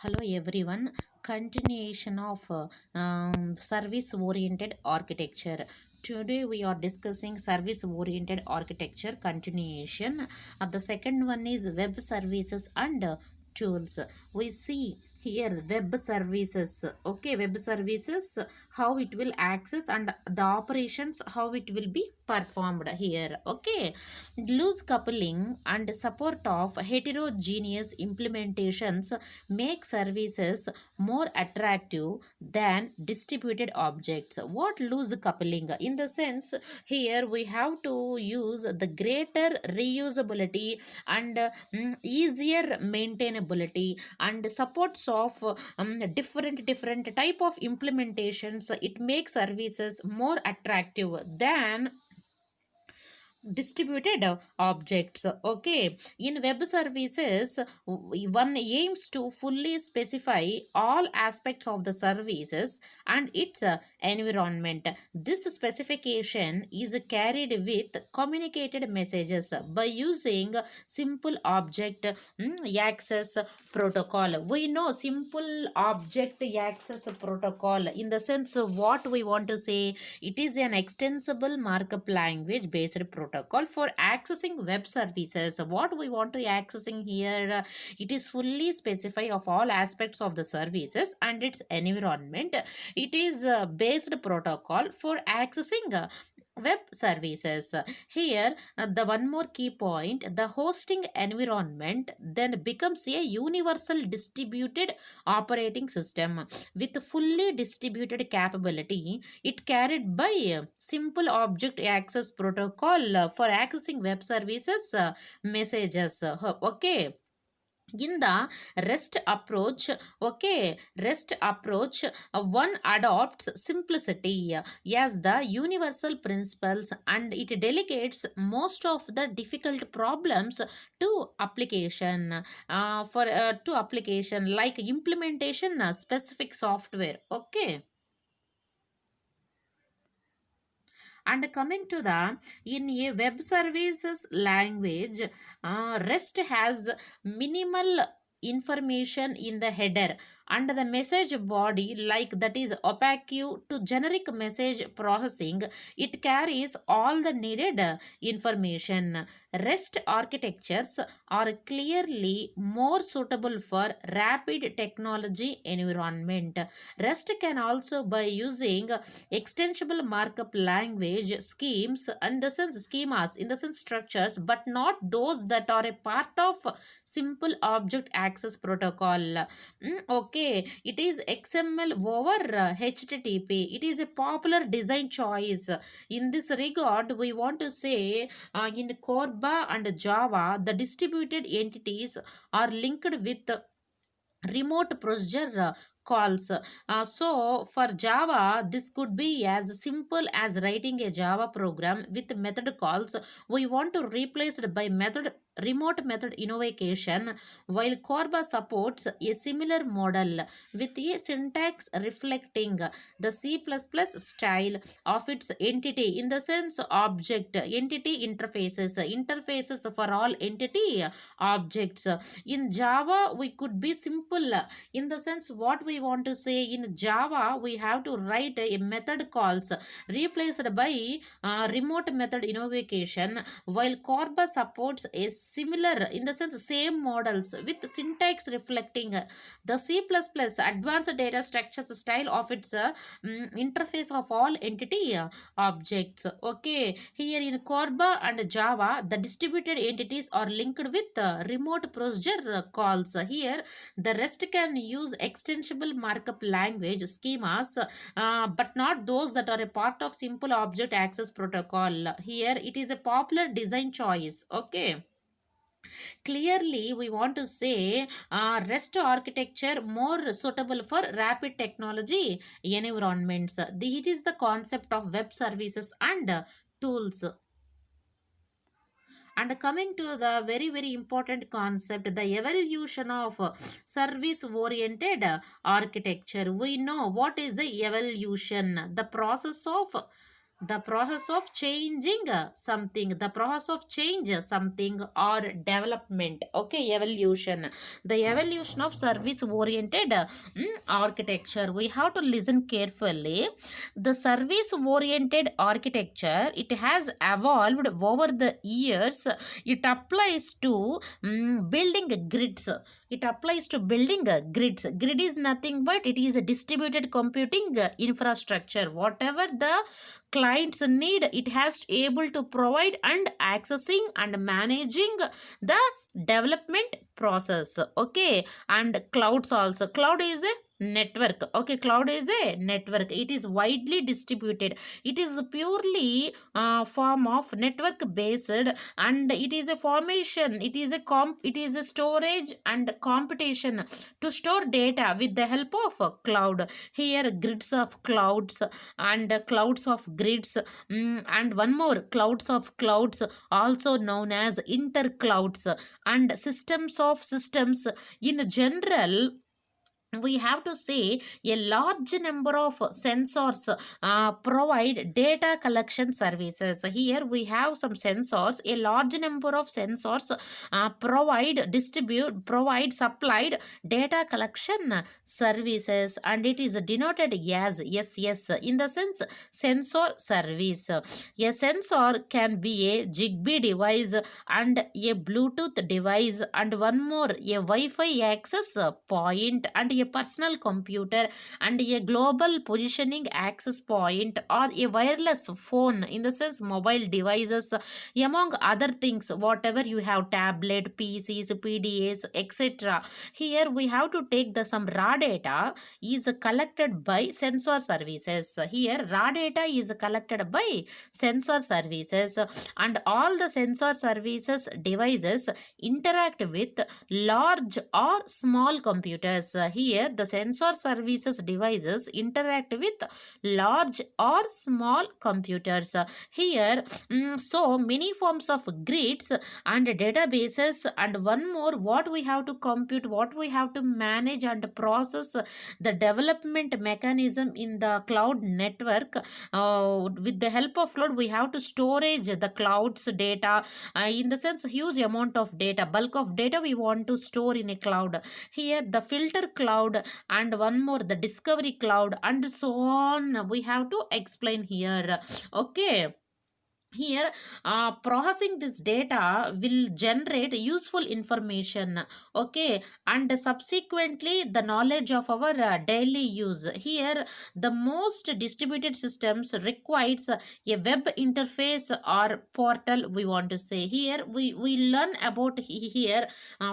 Hello everyone. Continuation of service oriented architecture. Today we are discussing service oriented architecture continuation. The second one is web services and tools. We see here web services. Okay, web services, how it will access and the operations, how it will be performed here. Okay, loose coupling and support of heterogeneous implementations make services more attractive than distributed objects. What loose coupling? In the sense, here we have to use the greater reusability and easier maintainability and supports of different type of implementations. It makes services more attractive than distributed objects. Okay, in web services one aims to fully specify all aspects of the services and its environment. This specification is carried with communicated messages by using simple object access protocol. We know simple object access protocol. In the sense, what we want to say, it is an extensible markup language based protocol for accessing web services. What we want to accessing here, it is fully specify of all aspects of the services and its environment. It is based protocol for accessing web services. Here the one more key point, the hosting environment then becomes a universal distributed operating system with fully distributed capability. It carried by simple object access protocol for accessing web services messages. Okay, in the rest approach. Okay, rest approach, one adopts simplicity as the universal principles and it delegates most of the difficult problems to application, for to application like implementation specific software. Okay, and coming to the, in a web services language, rest has minimal information in the header and the message body, like that is opaque to generic message processing. It carries all the needed information. Rest architectures are clearly more suitable for rapid technology environment. Rest can also by using extensible markup language schemes and the sense schemas in the sense structures, but not those that are a part of simple object access protocol. Okay, it is XML over HTTP. It is a popular design choice. In this regard, we want to say in Corba and Java, the distributed entities are linked with remote procedure calls. So for Java, this could be as simple as writing a Java program with method calls. We want to replace it by method remote method invocation, while Corba supports a similar model with a syntax reflecting the C++ style of its entity, in the sense object entity interfaces for all entity objects. In Java we could be simple, in the sense what we want to say, in Java we have to write a method calls replaced by remote method invocation, while Corba supports a similar, in the sense same models with syntax reflecting the C++ advanced data structures style of its interface of all entity objects. Okay, here in Corba and Java the distributed entities are linked with remote procedure calls. Here the rest can use extensible markup language schemas, but not those that are a part of simple object access protocol. Here it is a popular design choice. Okay, clearly we want to say rest architecture more suitable for rapid technology environments. It is the concept of web services and tools. And coming to the very important concept, the evolution of service oriented architecture. We know what is the evolution, the process of The process of changing something, the process of change something or development. Okay, evolution. The evolution of service oriented architecture. We have to listen carefully. The service oriented architecture, it has evolved over the years. It applies to building grids. It applies to building grids. Grid is nothing but it is a distributed computing infrastructure. Whatever the clients need, it has to able to provide and accessing and managing the development process. Okay, and clouds also. Cloud is a network. Okay, cloud is a network. It is widely distributed. It is purely form of network based, and it is a formation. It is a it is a storage and computation to store data with the help of a cloud. Here grids of clouds and clouds of grids, and one more, clouds of clouds, also known as interclouds, and systems of systems. In general, we have to say a large number of sensors provide data collection services. Here we have some sensors. A large number of sensors provide supplied data collection services, and it is denoted as SS in the sense sensor service. A sensor can be a Zigbee device and a Bluetooth device, and one more, a Wi-Fi access point, and a personal computer, and a global positioning access point, or a wireless phone in the sense mobile devices, among other things. Whatever you have, tablet, PCs, PDAs, etc. Here we have to take the some raw data is collected by sensor services. Here raw data is collected by sensor services, and all the sensor services devices interact with large or small computers. Here the sensor services devices interact with large or small computers. Here so many forms of grids and databases, and one more, what we have to compute, what we have to manage and process, the development mechanism in the cloud network. With the help of cloud we have to storage the clouds data, in the sense huge amount of data, bulk of data we want to store in a cloud. Here the filter cloud, and one more, the discovery cloud, and so on, we have to explain here. Okay, here processing this data will generate useful information. Okay, and subsequently the knowledge of our daily use. Here the most distributed systems requires a web interface or portal, we want to say. Here we learn about here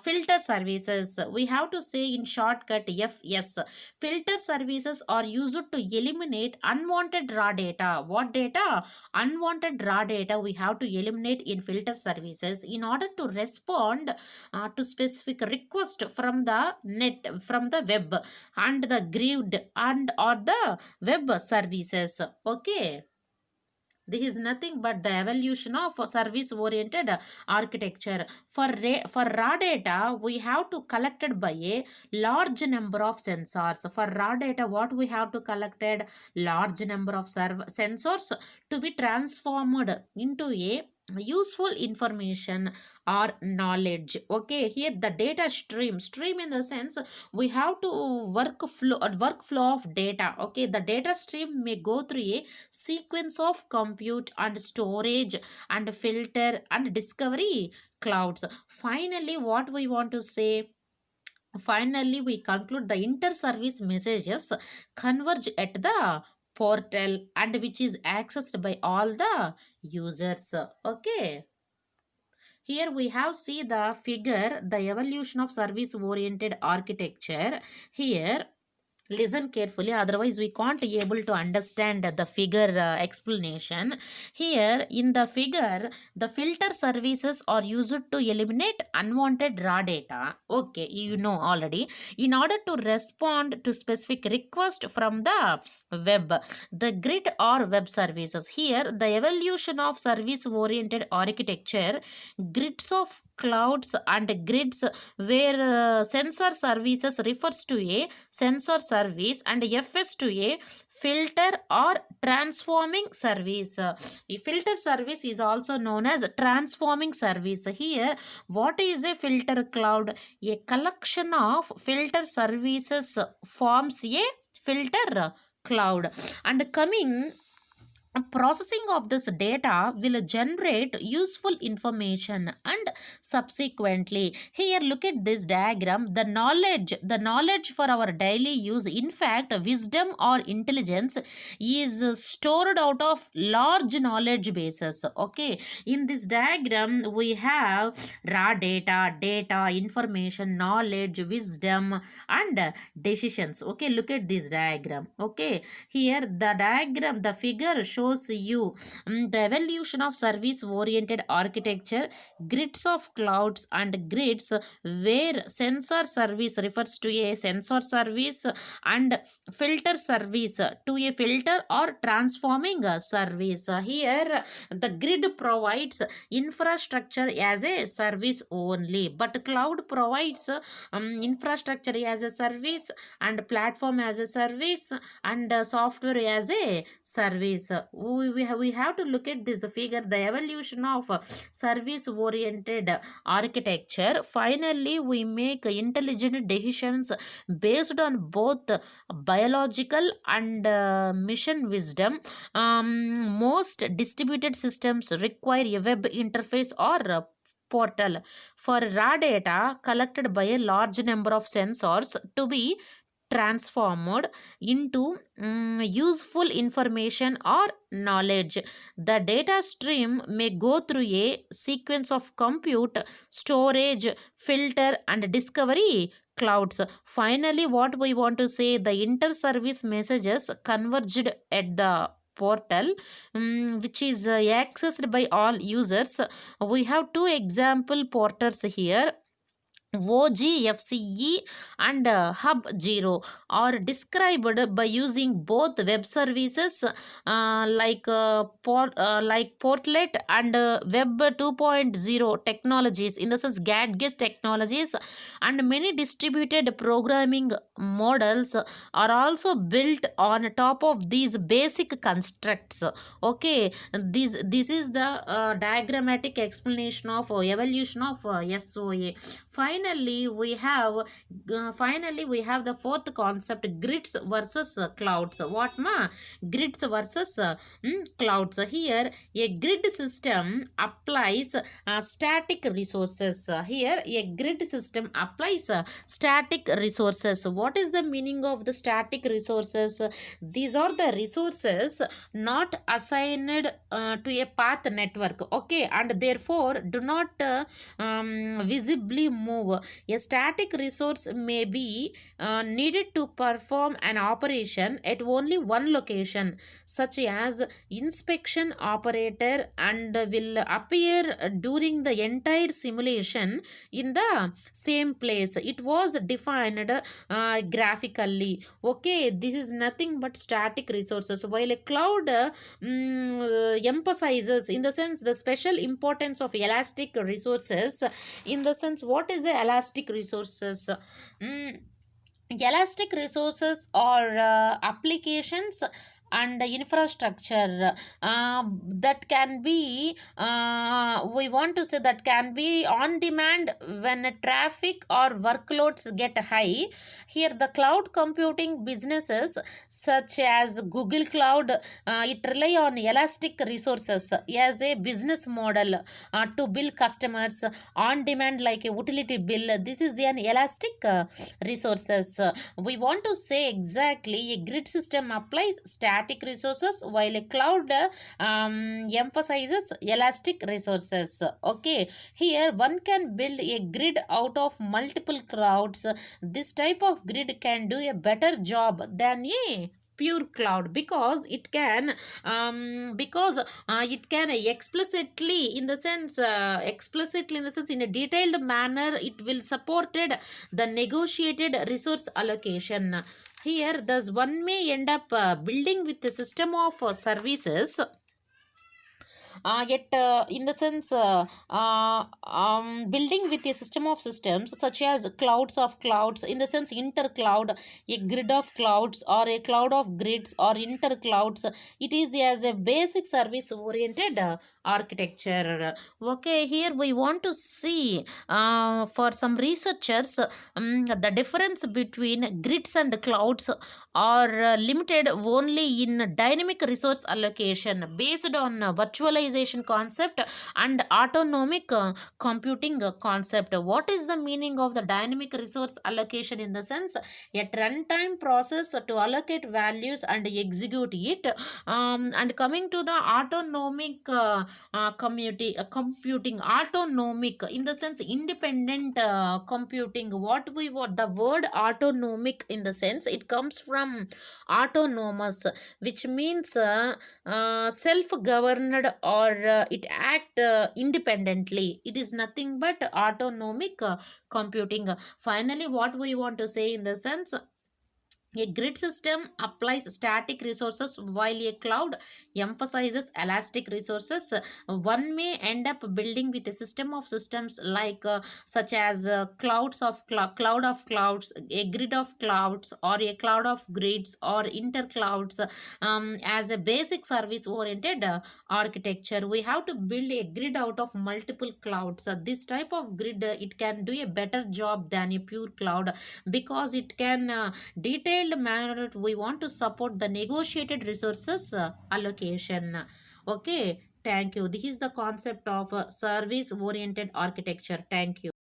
filter services. We have to say in shortcut FS. Filter services are used to eliminate unwanted raw data. What data? Unwanted raw data we have to eliminate in filter services in order to respond to specific request from the net, from the web and the grid and or the web services. Okay, this is nothing but the evolution of service oriented architecture. For raw data we have to collected by a large number of sensors. For raw data what we have to collected, large number of sensors to be transformed into a useful information or knowledge. Okay, here the data stream in the sense we have to workflow of data. Okay, the data stream may go through a sequence of compute and storage and filter and discovery clouds. Finally, what we want to say, finally we conclude the inter-service messages converge at the portal, and which is accessed by all the users. Okay, here we have see the figure, the evolution of service oriented architecture. Here listen carefully, otherwise we can't able to understand the figure explanation. Here in the figure the filter services are used to eliminate unwanted raw data. Okay, you know already, in order to respond to specific request from the web, the grid or web services. Here the evolution of service oriented architecture, grids of clouds and grids, where sensor services refers to a sensor service and FS to a filter or transforming service. A filter service is also known as transforming service. Here, what is a filter cloud? A collection of filter services forms a filter cloud. And coming processing of this data will generate useful information, and subsequently, here look at this diagram, the knowledge for our daily use, in fact wisdom or intelligence, is stored out of large knowledge bases. Okay, in this diagram we have raw data, information, knowledge, wisdom, and decisions. Okay, look at this diagram. Okay, here the figure shows you the evolution of service oriented architecture, grids of clouds and grids, where sensor service refers to a sensor service and filter service to a filter or transforming service. Here the grid provides infrastructure as a service only, but cloud provides infrastructure as a service and platform as a service and software as a service. We have to look at this figure, the evolution of service oriented architecture. Finally, we make intelligent decisions based on both biological and mission wisdom. Most distributed systems require a web interface or a portal for raw data collected by a large number of sensors to be transformed into useful information or knowledge. The data stream may go through a sequence of compute, storage, filter, and discovery clouds. Finally, what we want to say, the inter-service messages converged at the portal, which is accessed by all users. We have two example portals here. OGFCE and Hub 0 are described by using both web services like Portlet and Web 2.0 technologies, in the sense GATGIS technologies, and many distributed programming models are also built on top of these basic constructs. Okay, this is the diagrammatic explanation of evolution of SOA. Finally we have the fourth concept, grids versus clouds. What ma? Grids versus clouds. Here a grid system applies static resources. Here a grid system applies static resources. What is the meaning of the static resources? These are the resources not assigned to a path network. Okay, and therefore do not visibly move. A static resource may be needed to perform an operation at only one location, such as inspection operator, and will appear during the entire simulation in the same place. It was defined graphically. Okay, this is nothing but static resources, while a cloud emphasizes, in the sense, the special importance of elastic resources. In the sense, what is the elastic resources? Elastic resources are applications and infrastructure that can be we want to say that can be on demand when traffic or workloads get high. Here the cloud computing businesses such as Google Cloud, it rely on elastic resources as a business model to bill customers on demand like a utility bill. This is an elastic resources. We want to say exactly, a grid system applies static resources while a cloud emphasizes elastic resources. Okay, here one can build a grid out of multiple clouds. This type of grid can do a better job than a pure cloud, because it can explicitly, in the sense in a detailed manner, it will supported the negotiated resource allocation. Here thus one may end up building with a system of services yet in the sense building with a system of systems such as clouds of clouds, in the sense intercloud, a grid of clouds or a cloud of grids or interclouds. It is as a basic service oriented architecture. Okay, here we want to see for some researchers the difference between grids and clouds are limited only in dynamic resource allocation based on virtualization concept and autonomic computing concept. What is the meaning of the dynamic resource allocation? In the sense, a runtime process to allocate values and execute it. And coming to the autonomic computing, autonomic in the sense independent computing. What the word autonomic, in the sense, it comes from autonomous, which means self-governed, or it act independently. It is nothing but autonomic computing. Finally, what we want to say, in the sense, a grid system applies static resources while a cloud emphasizes elastic resources. One may end up building with a system of systems like such as cloud of clouds, a grid of clouds, or a cloud of grids, or interclouds as a basic service oriented architecture. We have to build a grid out of multiple clouds. This type of grid, it can do a better job than a pure cloud, because it can detailed manner we want to support the negotiated resources allocation. Okay, thank you. This is the concept of service oriented architecture. Thank you.